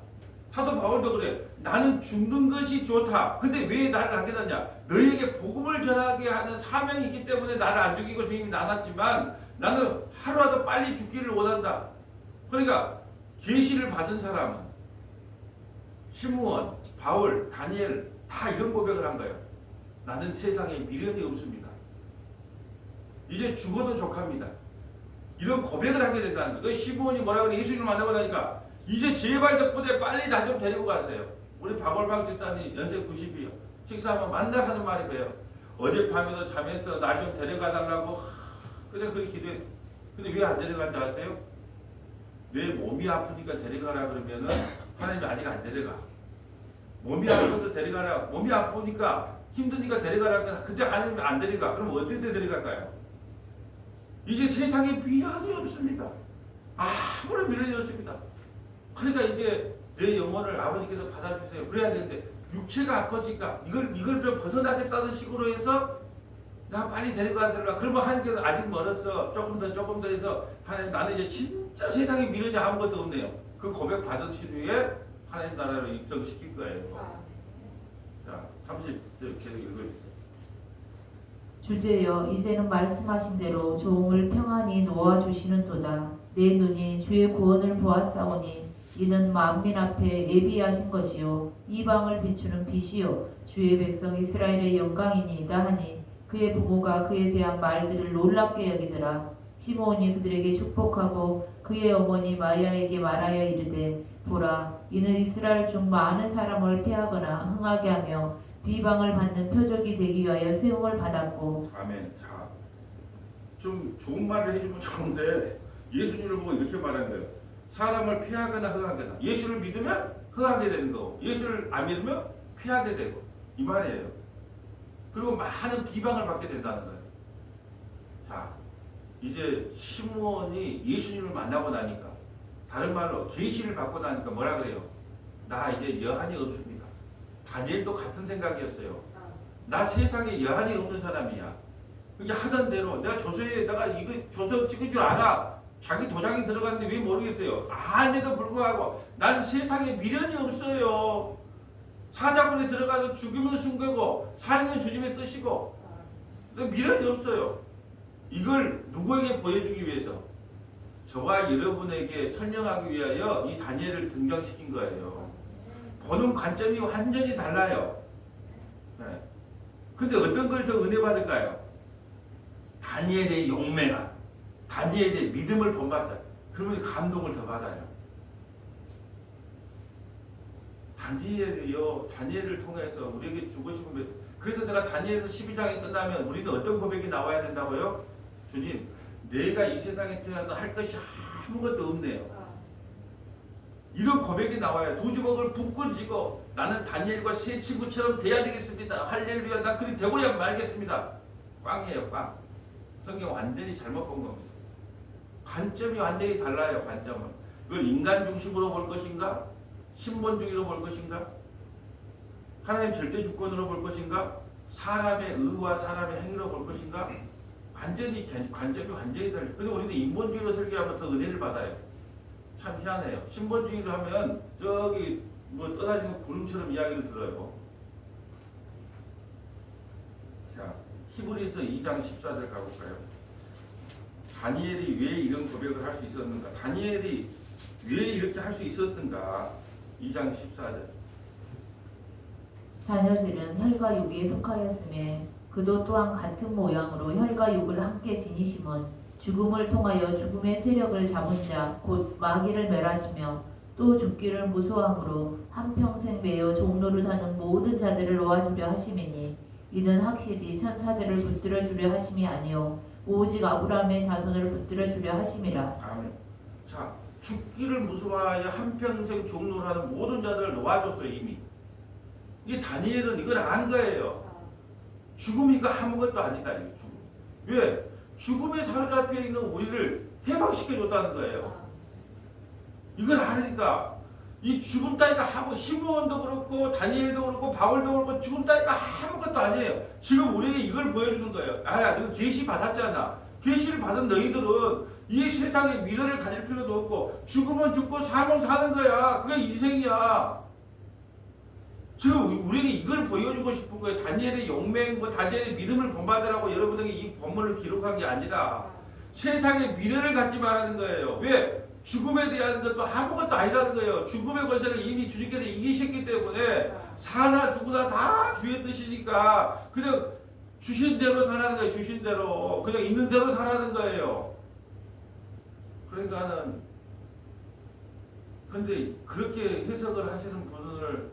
사도 바울도 그래. 나는 죽는 것이 좋다. 근데 왜 나를 안 깨닫냐? 너희에게 복음을 전하게 하는 사명이 있기 때문에 나를 안 죽이고 주님이 나눴지만 나는 하루라도 빨리 죽기를 원한다. 그러니까 계시를 받은 사람은 시므온, 바울, 다니엘 다 이런 고백을 한 거예요. 나는 세상에 미련이 없습니다. 이제 죽어도 족합니다. 이런 고백을 하게 된다는 거예요. 시므온이 뭐라고 그래? 예수님을 만나고 나니까 이제 제발 덕분에 빨리 나 좀 데리고 가세요. 우리 박월방 집사님 연세 90이요. 식사하면 만나 하는 말이 그래요. 어젯밤에도 잠에서 날 좀 데려가 달라고 그래 그렇게 기도해. 근데 왜 안 데려간다 하세요? 내 몸이 아프니까 데려가라 그러면은 하나님이 아직 안 데려가. 몸이 아파서 데려가라. 몸이 아프니까 힘드니까 데려가라. 그때 하나님이 안 데려가. 그럼 어떻게 데려갈까요? 이제 세상에 미련이 없습니다. 아무런 미련이 없습니다. 그러니까 이제 내 영혼을 아버지께서 받아주세요. 그래야 되는데 육체가 아파지니까 이걸 좀 벗어나겠다는 식으로 해서 나 빨리 데려가달라. 그러면 하나님께서 아직 멀었어. 조금 더 해서 하나님 나는 이제 진짜 세상에 미련이 아무것도 없네요. 그 고백 받으신 후에 하나님 나라를 입성시킬 거예요. 자, 30 계속 읽어주세요. 주제여 이제는 말씀하신 대로 종을 평안히 놓아주시는도다. 내 눈이 주의 구원을 보았사오니 이는 만민 앞에 예비하신 것이요 이방을 비추는 빛이요 주의 백성 이스라엘의 영광이니이다 하니 그의 부모가 그에 대한 말들을 놀랍게 여기더라. 시므온이 그들에게 축복하고 그의 어머니 마리아에게 말하여 이르되 보라 이는 이스라엘 중 많은 사람을 패하거나 흥하게 하며 비방을 받는 표적이 되기 위하여 세움을 받았고. 아멘. 자, 좀 좋은 말을 해주면 좋은데 예수님을 보고 이렇게 말한 거예요. 사람을 피하거나 흥하거나. 예수를 믿으면 흥하게 되는 거고 예수를 안 믿으면 피하게 되고 이 말이에요. 그리고 많은 비방을 받게 된다는 거예요. 자, 이제 시므온이 예수님을 만나고 나니까 다른 말로 계시를 받고 나니까 뭐라 그래요? 나 이제 여한이 없습니다. 다니엘도 같은 생각이었어요. 나 세상에 여한이 없는 사람이야. 이게 하던 대로 내가 조서에 내가 이거 조서 찍을 줄 알아. 자기 도장이 들어갔는데 왜 모르겠어요. 안에도 불구하고 난 세상에 미련이 없어요. 사자굴에 들어가서 죽으면 순교고 살면 주님의 뜻이고 미련이 없어요. 이걸 누구에게 보여주기 위해서? 저와 여러분에게 설명하기 위하여 이 다니엘을 등장시킨 거예요. 보는 관점이 완전히 달라요. 네. 근데 어떤 걸 더 은혜 받을까요? 다니엘의 용맹함, 다니엘의 믿음을 본받다. 그러면 감동을 더 받아요. 다니엘을 통해서 우리에게 주고 싶은 것. 그래서 내가 다니엘서 12장이 끝나면 우리는 어떤 고백이 나와야 된다고요? 주님, 내가 이 세상에 태어나서 할 것이 아무것도 없네요. 이런 고백이 나와요. 두 주먹을 붙고 쥐고 나는 다니엘과 세 친구처럼 돼야 되겠습니다. 할렐루야. 나 그리 되고야 말겠습니다. 꽝이에요, 꽝. 성경 완전히 잘못 본 겁니다. 관점이 완전히 달라요. 관점은. 이걸 인간 중심으로 볼 것인가? 신본주의로 볼 것인가? 하나님 절대 주권으로 볼 것인가? 사람의 의와 사람의 행위로 볼 것인가? 완전히 관점이 완전히 달라요. 근데 우리는 인본주의로 설계하면 더 은혜를 받아요. 참 희한해요. 신본주의를 하면 저기 뭐 떠다니는 구름처럼 이야기를 들어요. 자, 히브리서 2장 14절 가볼까요? 다니엘이 왜 이런 고백을 할 수 있었는가? 다니엘이 왜 이렇게 할 수 있었는가? 2장 14절. 자녀들은 혈과 육에 속하였음에 그도 또한 같은 모양으로 혈과 육을 함께 지니심은 죽음을 통하여 죽음의 세력을 잡은 자 곧 마귀를 멸하시며 또 죽기를 무소함으로 한평생 매여 종노릇하는 모든 자들을 놓아주려 하심이니 이는 확실히 천사들을 붙들어 주려 하심이 아니요 오직 아브라함의 자손을 붙들어 주려 하심이라. 아멘. 자, 죽기를 무서워하여 한평생 종노하는 모든 자들을 놓아줬어요 이미. 이 다니엘은 이걸 안 거예요. 죽음이 이거 아무것도 아니다. 이거 죽음. 왜? 죽음에 사로잡혀 있는 우리를 해방시켜줬다는 거예요. 이걸 아니까 이 죽음 따위가 하고 시므온도 그렇고 다니엘도 그렇고 바울도 그렇고 죽음 따위가 아무것도 아니에요. 지금 우리에게 이걸 보여주는 거예요. 아야, 너 계시 받았잖아. 계시를 받은 너희들은 이 세상에 미래를 가질 필요도 없고 죽으면 죽고 사면 사는 거야. 그게 인생이야. 지금 우리에게 이걸 보여주고 싶은 거예요. 다니엘의 용맹, 다니엘의 믿음을 본받으라고 여러분에게 이 본문을 기록한 게 아니라 세상에 미래를 갖지 말라는 거예요. 왜? 죽음에 대한 것도 아무것도 아니라는 거예요. 죽음의 권세를 이미 주님께서 이기셨기 때문에 사나 죽으나 다 주의 뜻이니까 그냥 주신 대로 살라는 거예요. 주신 대로. 그냥 있는 대로 살라는 거예요. 그러니까는 근데 그렇게 해석을 하시는 분을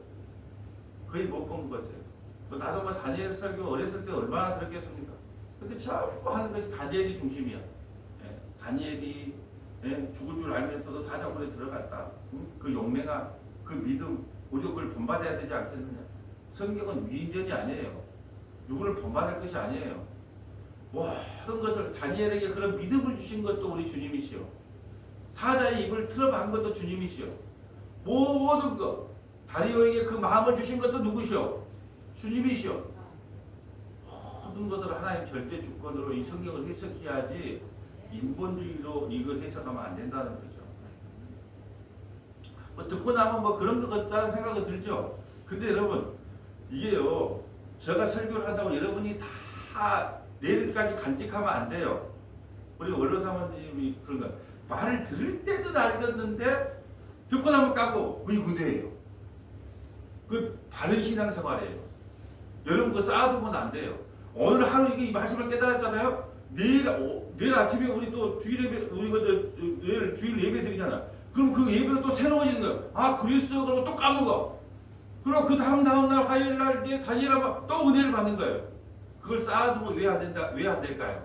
거의 못 본 것 같아요. 나도 뭐 다니엘 설교 어렸을 때 얼마나 들었겠습니까? 근데 전부 하는 것이 다니엘이 중심이야. 예, 다니엘이 죽을 줄 알면서도 사자굴에 들어갔다. 그 용맹한 그 믿음, 우리가 그걸 본받아야 되지 않겠느냐. 성경은 위인전이 아니에요. 누구를 본받을 것이 아니에요. 모든 것을 다니엘에게 그런 믿음을 주신 것도 우리 주님이시오. 사자의 입을 틀어박은 것도 주님이시오. 모든 것 다리오에게 그 마음을 주신 것도 누구시오? 주님이시오. 모든 것을 하나님 절대 주권으로 이 성경을 해석해야지 인본주의로 이걸 해석하면 안 된다는 거죠. 뭐 듣고 나면 뭐 그런 것 같다는 생각이 들죠. 근데 여러분 이게요, 제가 설교를 한다고 여러분이 다 내일까지 간직하면 안 돼요. 우리 원로사모님이 그런 거 말을 들을 때는 알겠는데 듣고 나면 까고 그게 은혜예요. 그 바른 신앙생활이에요. 여러분 그거 쌓아두면 안 돼요. 오늘 하루 이게 이 말씀을 깨달았잖아요. 내일 아침에 우리 또 주일 예배, 우리 내일 주일 예배 드리잖아. 그럼 그 예배는 또 새로워지는 거예요. 아, 그랬어. 그러고 또 까먹어. 그리고 그 다음 날 화요일 날 이제 다니엘하면 또 은혜를 받는 거예요. 그걸 쌓아두면 왜 안 된다? 왜 안 될까요?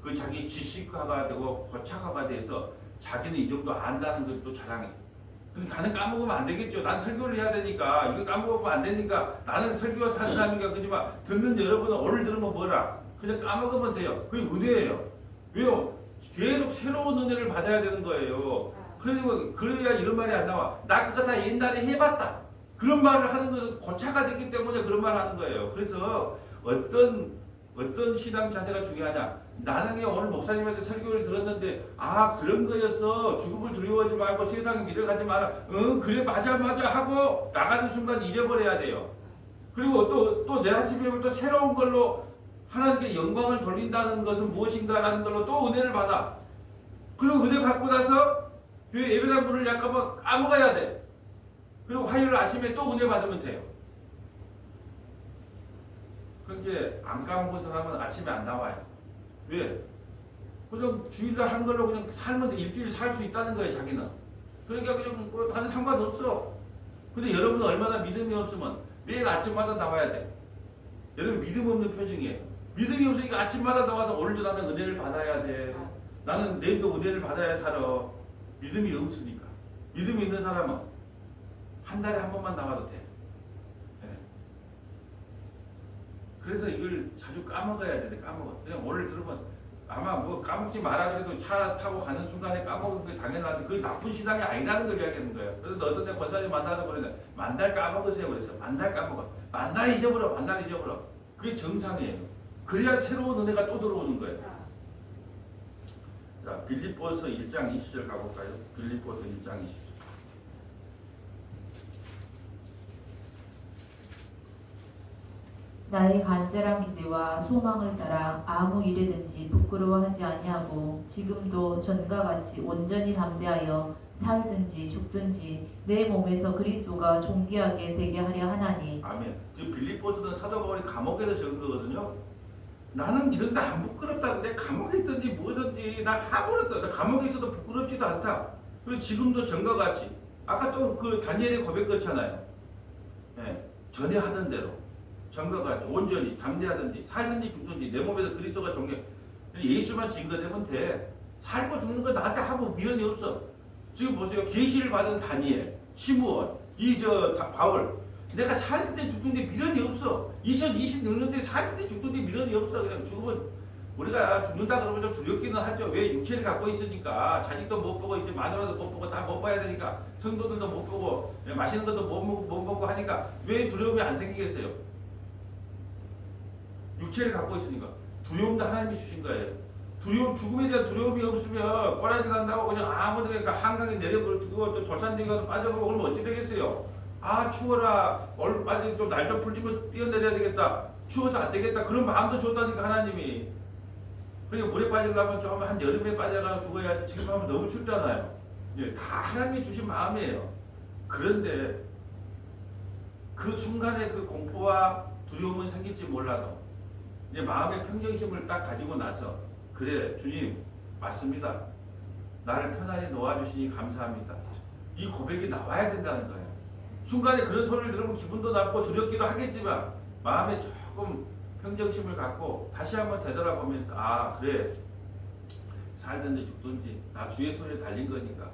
그 자기 지식화가 되고 고착화가 돼서 자기는 이 정도 안다는 것도 자랑해. 근데 나는 까먹으면 안 되겠죠. 난 설교를 해야 되니까 이거 까먹으면 안 되니까 나는 설교가 하는 사람이니까. 그지만 듣는 여러분은 오늘 들으면 뭐라? 그냥 까먹으면 돼요. 그게 은혜예요. 왜요? 계속 새로운 은혜를 받아야 되는 거예요. 그래야 이런 말이 안 나와. 나 그거 다 옛날에 해봤다. 그런 말을 하는 것은 고차가 됐기 때문에 그런 말을 하는 거예요. 그래서 어떤 신앙 자세가 중요하냐? 나는 그냥 오늘 목사님한테 설교를 들었는데 아 그런 거였어. 죽음을 두려워하지 말고 세상에 미래 가지 마라. 그래 맞아 하고 나가는 순간 잊어버려야 돼요. 그리고 또 내일 아침에 또 새로운 걸로 하나님께 영광을 돌린다는 것은 무엇인가라는 걸로 또 은혜를 받아. 그리고 은혜 받고 나서 교회 예배당 문을 약간 까먹어야 돼. 그리고 화요일 아침에 또 은혜 받으면 돼요. 그렇게 안 까먹은 사람은 아침에 안 나와요. 왜? 그냥 주일날 한 걸로 그냥 살면 돼. 일주일 살 수 있다는 거예요, 자기는. 그러니까 그냥 뭐 다른 상관없어. 근데 여러분은 얼마나 믿음이 없으면 매일 아침마다 나와야 돼. 여러분 믿음 없는 표정이에요. 믿음이 없으니까 아침마다 나와서 오늘도 나는 은혜를 받아야 돼. 나는 내일도 은혜를 받아야 살아. 믿음이 없으니까. 믿음이 있는 사람은 한 달에 한 번만 나와도 돼. 네. 그래서 이걸 자주 까먹어야 돼. 까먹어. 그냥 오늘 들으면 아마 뭐 까먹지 마라 그래도 차 타고 가는 순간에 까먹은 게 당연한데 그게 나쁜 신앙이 아니라는 걸 이야기하는 거예요. 그래서 어떤 데 권사님 만나서 그러는데 만날 까먹으세요 그랬어. 만날 까먹어. 만날 잊어버려. 그게 정상이에요. 그래야 새로운 은혜가 또 들어오는 거예요. 자, 빌립보서 1장 20절 가볼까요? 빌립보서 1장 20절. 나의 간절한 기대와 소망을 따라 아무 일에든지 부끄러워하지 아니하고 지금도 전과 같이 온전히 담대하여 살든지 죽든지 내 몸에서 그리스도가 존귀하게 되게 하려 하나니. 아멘. 지금 빌립보서는 사도 바울이 감옥에서 적은 거거든요. 나는 이런 거 안 부끄럽다. 내 감옥에 있든지 뭐든지 나 하버렸다. 나 감옥에 있어도 부끄럽지도 않다. 그리고 지금도 전과 같이. 아까 또 그 다니엘의 고백 그렇잖아요. 예, 전에 하던 대로. 전과 같이 온전히 담대하든지 살든지 죽든지 내 몸에서 그리스도가 정령 예수만 증거되면 돼. 살고 죽는 건 나한테 하고 미련이 없어. 지금 보세요. 계시를 받은 다니엘, 시므온, 바울. 내가 살든지 죽든지 미련이 없어. 2026년도에 살든지 죽든지 미련이 없어. 그냥 죽으면 우리가 죽는다 그러면 좀 두렵기는 하죠. 왜? 육체를 갖고 있으니까 자식도 못 보고 이제 마누라도 못 보고 다 못 봐야 되니까 성도들도 못 보고 맛있는 것도 못 먹고 하니까 왜 두려움이 안 생기겠어요? 육체를 갖고 있으니까 두려움도 하나님이 주신 거예요. 죽음에 대한 두려움이 없으면 꼬라지 난다고 그냥 아무데나 한강에 내려버리고 돌산중에 가서 빠져보고 그러면 어찌 되겠어요? 아 추워라 얼른 빠지 좀 날 좀 풀리면 뛰어내려야 되겠다. 추워서 안 되겠다. 그런 마음도 줬다니까 하나님이. 그러니까 물에 빠지려면 좀 한 여름에 빠져가 죽어야지. 지금 하면 너무 춥잖아요. 예, 다 하나님이 주신 마음이에요. 그런데 그 순간에 그 공포와 두려움은 생길지 몰라도 이제 마음의 평정심을 딱 가지고 나서 그래 주님 맞습니다. 나를 편안히 놓아주시니 감사합니다. 이 고백이 나와야 된다는 거예요. 순간에 그런 소리를 들으면 기분도 나쁘고 두렵기도 하겠지만 마음에 조금 평정심을 갖고 다시 한번 되돌아보면서 아 그래 살든지 죽든지 나 주의 손에 달린 거니까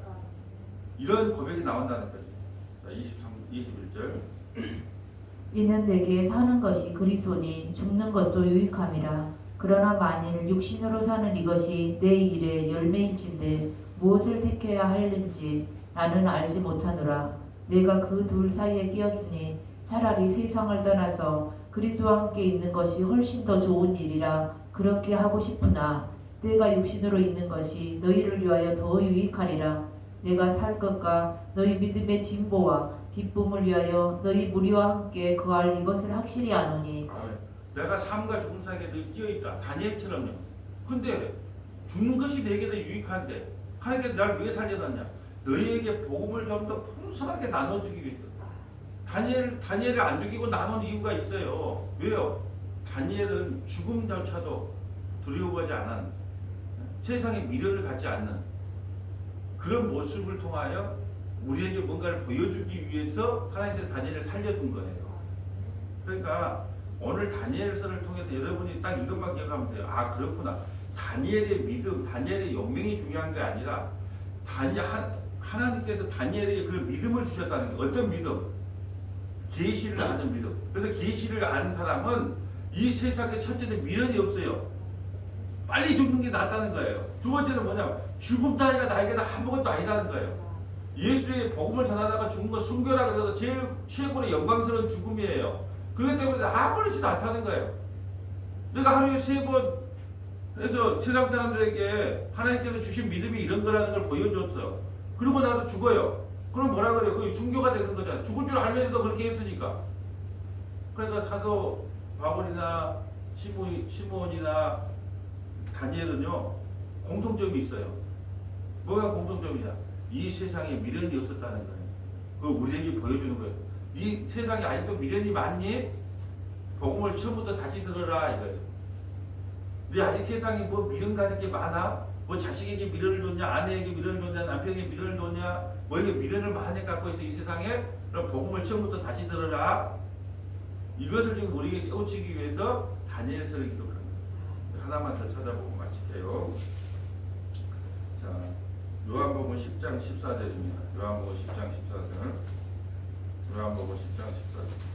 이런 고백이 나온다는 거죠. 자, 21절 이는 내게 사는 것이 그리스도니 죽는 것도 유익함이라. 그러나 만일 육신으로 사는 이것이 내 일의 열매일진데 무엇을 택해야 하는지 나는 알지 못하노라. 내가 그 둘 사이에 끼었으니 차라리 세상을 떠나서 그리스도와 함께 있는 것이 훨씬 더 좋은 일이라 그렇게 하고 싶으나 내가 육신으로 있는 것이 너희를 위하여 더 유익하리라. 내가 살 것과 너희 믿음의 진보와 기쁨을 위하여 너희 무리와 함께 거할 이것을 확실히 아노니. 내가 삶과 죽음 사이에 늘 끼어있다. 다니엘처럼요. 근데 죽는 것이 내게 더 유익한데 하나님께서 나를 왜 살려놨냐? 너희에게 복음을 좀 더 풍성하게 나눠주기 위해서. 다니엘을 안 죽이고 나눈 이유가 있어요. 왜요? 다니엘은 죽음조차도 두려워하지 않은 세상에 미련을 갖지 않는 그런 모습을 통하여 우리에게 뭔가를 보여주기 위해서 하나님께서 다니엘을 살려둔 거예요. 그러니까 오늘 다니엘서를 통해서 여러분이 딱 이것만 기억하면 돼요. 아 그렇구나. 다니엘의 믿음, 다니엘의 용맹이 중요한 게 아니라 하나님께서 다니엘에게 그런 믿음을 주셨다는 게 어떤 믿음? 계시를 아는 믿음. 그래서 계시를 아는 사람은 이 세상에 첫째는 미련이 없어요. 빨리 죽는 게 낫다는 거예요. 두 번째는 뭐냐면 죽음 따위가 나에게는 아무것도 아니라는 거예요. 예수의 복음을 전하다가 죽은 거 순교라 그래서 제일 최고로 영광스러운 죽음이에요. 그렇기 때문에 아무렇지도 않다는 거예요. 내가 하루에 3번 해서 세상 사람들에게 하나님께서 주신 믿음이 이런 거라는 걸 보여줬어. 그러고 나서 죽어요. 그럼 뭐라 그래요? 그게 순교가 되는 거잖아요. 죽을 줄 알면서도 그렇게 했으니까. 그러니까 사도 바울이나 시므온이나 다니엘은요 공통점이 있어요. 뭐가 공통점이냐? 이 세상에 미련이 없었다는 거예요. 그걸 우리에게 보여주는 거예요. 이 세상에 아직도 미련이 많니? 복음을 처음부터 다시 들어라 이거예요. 네 아직 세상에 뭐 미련 가진 게 많아? 뭐 자식에게 미련을 줬냐? 아내에게 미련을 줬냐? 남편에게 미련을 줬냐? 뭐에게 미련을 많이 갖고 있어 이 세상에? 그럼 복음을 처음부터 다시 들어라. 이것을 지금 우리에게 깨우치기 위해서 다니엘서를 기록한 거예요. 하나만 더 찾아보고 마칠게요. 자, 요한복음 10장 14절입니다. 요한복음 10장 14절. 요한복음 10장 14절.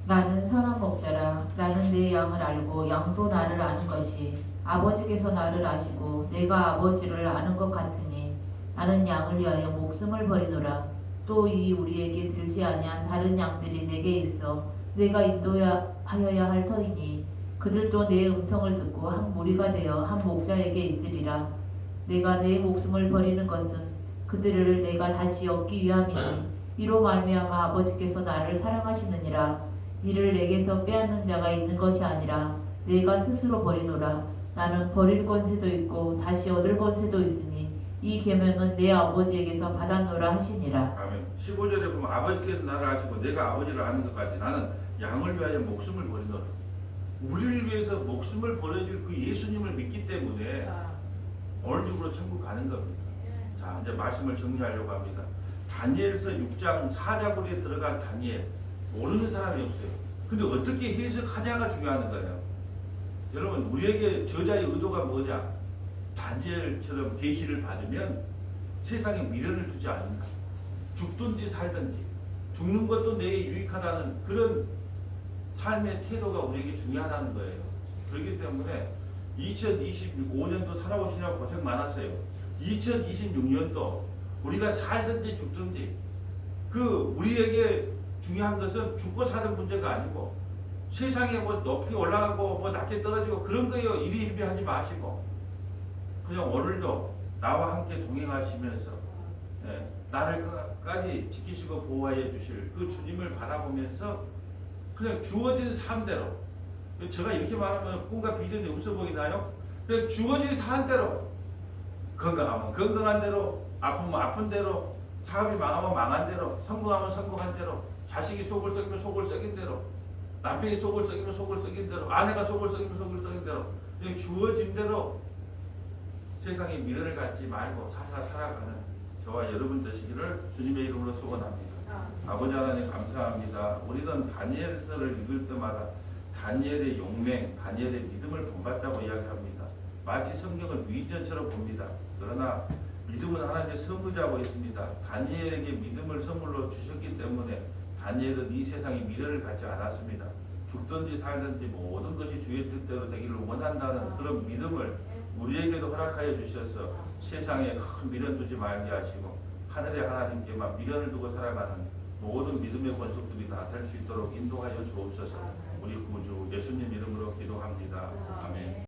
나는 선한 목자라. 나는 내 양을 알고 양도 나를 아는 것이 아버지께서 나를 아시고 내가 아버지를 아는 것 같으니 나는 양을 위하여 목숨을 버리노라. 또 이 우리에게 들지 아니한 다른 양들이 내게 있어 내가 인도하여야 할 터이니 그들도 내 음성을 듣고 한 무리가 되어 한 목자에게 있으리라. 내가 내 목숨을 버리는 것은 그들을 내가 다시 얻기 위함이니 이로 말미암아 아버지께서 나를 사랑하시느니라. 이를 내게서 빼앗는 자가 있는 것이 아니라 내가 스스로 버리노라. 나는 버릴 권세도 있고 다시 얻을 권세도 있으니 이 계명은 내 아버지에게서 받아노라 하시니라. 아멘. 15절에 보면 아버지께서 나를 아시고 내가 아버지를 아는 것 같이 나는 양을 위하여 목숨을 버리노라. 우리를 위해서 목숨을 버려줄 그 예수님을 믿기 때문에 오늘 죽으로 천국 가는 겁니다. 자, 이제 말씀을 정리하려고 합니다. 다니엘서 6장 사자굴에 들어간 다니엘 모르는 사람이 없어요. 근데 어떻게 해석하냐가 중요한 거예요. 여러분, 우리에게 저자의 의도가 뭐냐? 다니엘처럼 계시를 받으면 세상에 미련을 두지 않는다. 죽든지 살든지 죽는 것도 내게 유익하다는 그런 삶의 태도가 우리에게 중요하다는 거예요. 그렇기 때문에 2025년도 살아오시냐고 고생 많았어요. 2026년도 우리가 살든지 죽든지 우리에게 중요한 것은 죽고 사는 문제가 아니고 세상에 뭐 높이 올라가고 뭐 낮게 떨어지고 그런 거요 일희일비하지 마시고 그냥 오늘도 나와 함께 동행하시면서 나를 끝까지 지키시고 보호하여 주실 그 주님을 바라보면서 그냥 주어진 삶대로 제가 이렇게 말하면 꿈과 비전이 없어 보이나요? 그냥 주어진 삶대로 건강하면 건강한 대로 아프면 아픈 대로 사업이 망하면 망한 대로 성공하면 성공한 대로 자식이 속을 썩이면 속을 썩인 대로 남편이 속을 썩이면 속을 썩인 대로 아내가 속을 썩이면 속을 썩인 대로 그냥 주어진 대로 세상에 미련을 갖지 말고 살아가는 저와 여러분 되시기를 주님의 이름으로 소원합니다. 아버지 하나님 감사합니다. 우리는 다니엘서를 읽을 때마다 다니엘의 용맹, 다니엘의 믿음을 본받자고 이야기합니다. 마치 성경을 위전처럼 봅니다. 그러나 믿음은 하나님의 선물이라고 있습니다. 다니엘에게 믿음을 선물로 주셨기 때문에 다니엘은 이 세상에 미련을 갖지 않았습니다. 죽든지 살든지 모든 것이 주의 뜻대로 되기를 원한다는 그런 믿음을 우리에게도 허락하여 주셔서 세상에 큰 미련 두지 말게 하시고 하늘의 하나님께만 미련을 두고 살아가는 모든 믿음의 권속들이 다 될 수 있도록 인도하여 주옵소서. 우리 구주 예수님 이름으로 기도합니다. 아멘.